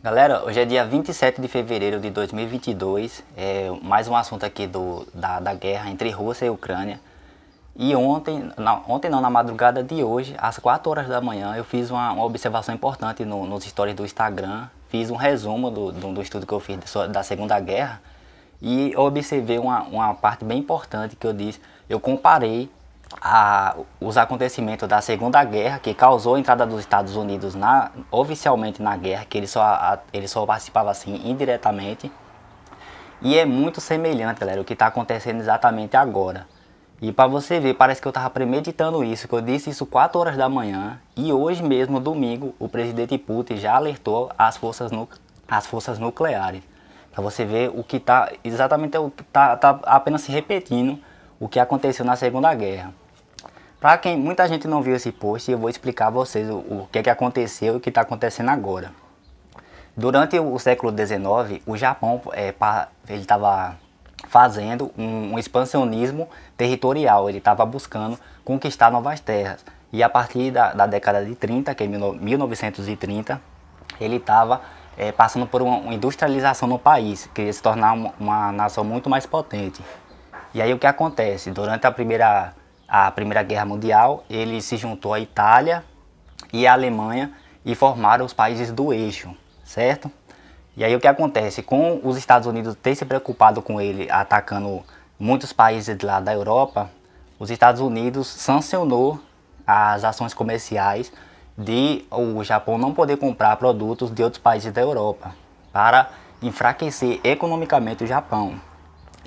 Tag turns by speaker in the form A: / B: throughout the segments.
A: Galera, hoje é dia 27 de fevereiro de 2022, mais um assunto aqui da guerra entre Rússia e Ucrânia. E ontem não, na madrugada de hoje, às 4 horas da manhã, eu fiz uma observação importante nos stories do Instagram, fiz um resumo do estudo que eu fiz da Segunda Guerra e observei uma parte bem importante que eu disse. Eu comparei os acontecimentos da Segunda Guerra, que causou a entrada dos Estados Unidos oficialmente na guerra, que ele só participava assim indiretamente. E é muito semelhante, galera, o que está acontecendo exatamente agora. E para você ver, parece que eu estava premeditando isso, que eu disse isso 4 horas da manhã. E hoje mesmo, domingo, o presidente Putin já alertou as forças nucleares. Para você ver o que está exatamente tá apenas se repetindo o que aconteceu na Segunda Guerra. Para quem muita gente não viu esse post, eu vou explicar a vocês o que aconteceu e o que está acontecendo agora. Durante o século XIX, o Japão ele estava fazendo um expansionismo territorial, ele estava buscando conquistar novas terras. E a partir da década de 30, que é 1930, ele estava passando por uma industrialização no país, queria se tornar uma nação muito mais potente. E aí o que acontece? Durante a Primeira Guerra Mundial, ele se juntou à Itália e à Alemanha e formaram os países do eixo, certo? E aí o que acontece? Com os Estados Unidos ter se preocupado com ele, atacando muitos países lá da Europa, os Estados Unidos sancionou as ações comerciais de o Japão não poder comprar produtos de outros países da Europa, para enfraquecer economicamente o Japão.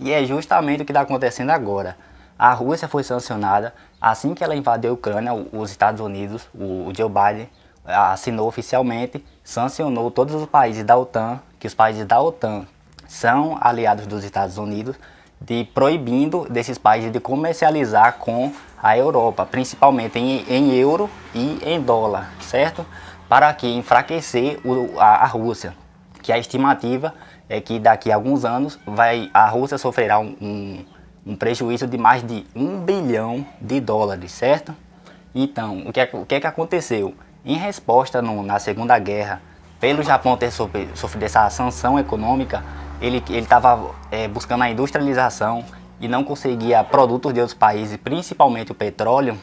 A: E é justamente o que está acontecendo agora. A Rússia foi sancionada assim que ela invadiu a Ucrânia. Os Estados Unidos, o Joe Biden, assinou oficialmente, sancionou todos os países da OTAN, que os países da OTAN são aliados dos Estados Unidos, proibindo desses países de comercializar com a Europa, principalmente em euro e em dólar, certo? Para que enfraquecer a Rússia, que a estimativa é que daqui a alguns anos a Rússia sofrerá um prejuízo de mais de US$ 1 bilhão, certo? Então, o que aconteceu? Em resposta na Segunda Guerra, pelo Japão ter sofrido essa sanção econômica, ele estava buscando a industrialização e não conseguia produtos de outros países, principalmente o petróleo.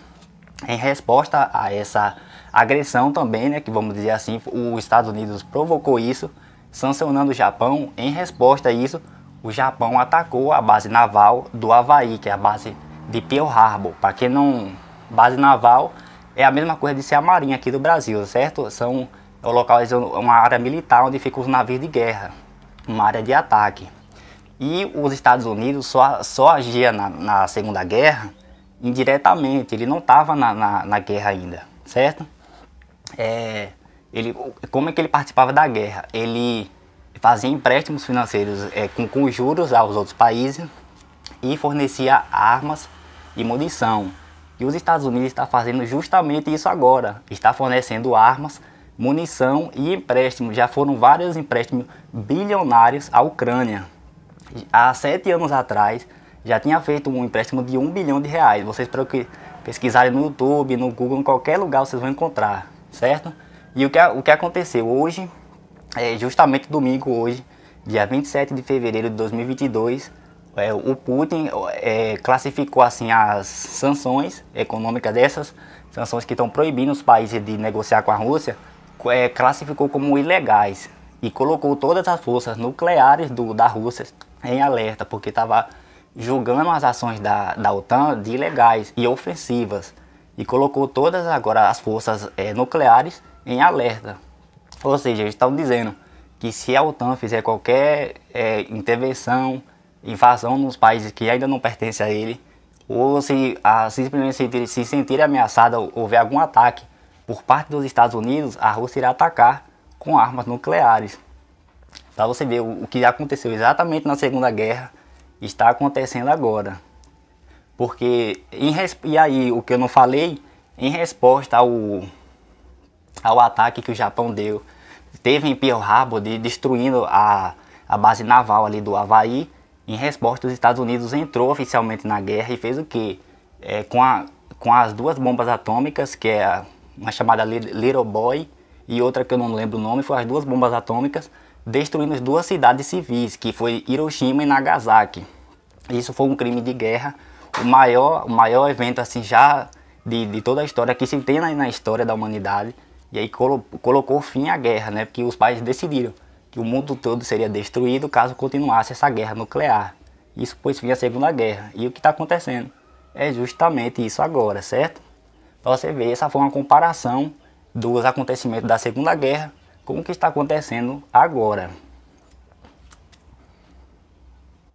A: Em resposta a essa agressão também, né, que vamos dizer assim, os Estados Unidos provocou isso, sancionando o Japão. Em resposta a isso, o Japão atacou a base naval do Havaí, que é a base de Pearl Harbor. Para quem não... Base naval é a mesma coisa de ser a marinha aqui do Brasil, certo? O local é uma área militar onde ficam os navios de guerra, uma área de ataque. E os Estados Unidos só agia na Segunda Guerra indiretamente, ele não estava na guerra ainda, certo? Como é que ele participava da guerra? Ele fazia empréstimos financeiros com juros aos outros países e fornecia armas e munição. E os Estados Unidos está fazendo justamente isso agora. Está fornecendo armas, munição e empréstimos. Já foram vários empréstimos bilionários à Ucrânia. Há 7 anos atrás já tinha feito um empréstimo de R$ 1 bilhão. Vocês pesquisarem no YouTube, no Google, em qualquer lugar vocês vão encontrar, certo? E o que aconteceu hoje, justamente domingo hoje, dia 27 de fevereiro de 2022, o Putin classificou assim as sanções econômicas, dessas sanções que estão proibindo os países de negociar com a Rússia, classificou como ilegais e colocou todas as forças nucleares da Rússia em alerta, porque estava julgando as ações da OTAN de ilegais e ofensivas, e colocou todas agora as forças nucleares em alerta. Ou seja, eles estão dizendo que se a OTAN fizer qualquer intervenção, invasão nos países que ainda não pertencem a ele, ou simplesmente se sentir ameaçada ou houver algum ataque por parte dos Estados Unidos, a Rússia irá atacar com armas nucleares. Para você ver o que aconteceu exatamente na Segunda Guerra, está acontecendo agora. Porque, e aí, o que eu não falei, em resposta ao ataque que o Japão teve em Pearl Harbor, destruindo a base naval ali do Havaí. Em resposta, os Estados Unidos entrou oficialmente na guerra e fez o quê? Com as 2 bombas atômicas, que é uma chamada Little Boy e outra que eu não lembro o nome, foi as duas bombas atômicas destruindo as duas cidades civis, que foi Hiroshima e Nagasaki. Isso foi um crime de guerra, o maior evento assim já de toda a história, que se tem na história da humanidade. E aí colocou fim à guerra, né? Porque os países decidiram que o mundo todo seria destruído caso continuasse essa guerra nuclear. Isso pôs fim à Segunda Guerra. E o que está acontecendo é justamente isso agora, certo? Para você ver, essa foi uma comparação dos acontecimentos da Segunda Guerra com o que está acontecendo agora.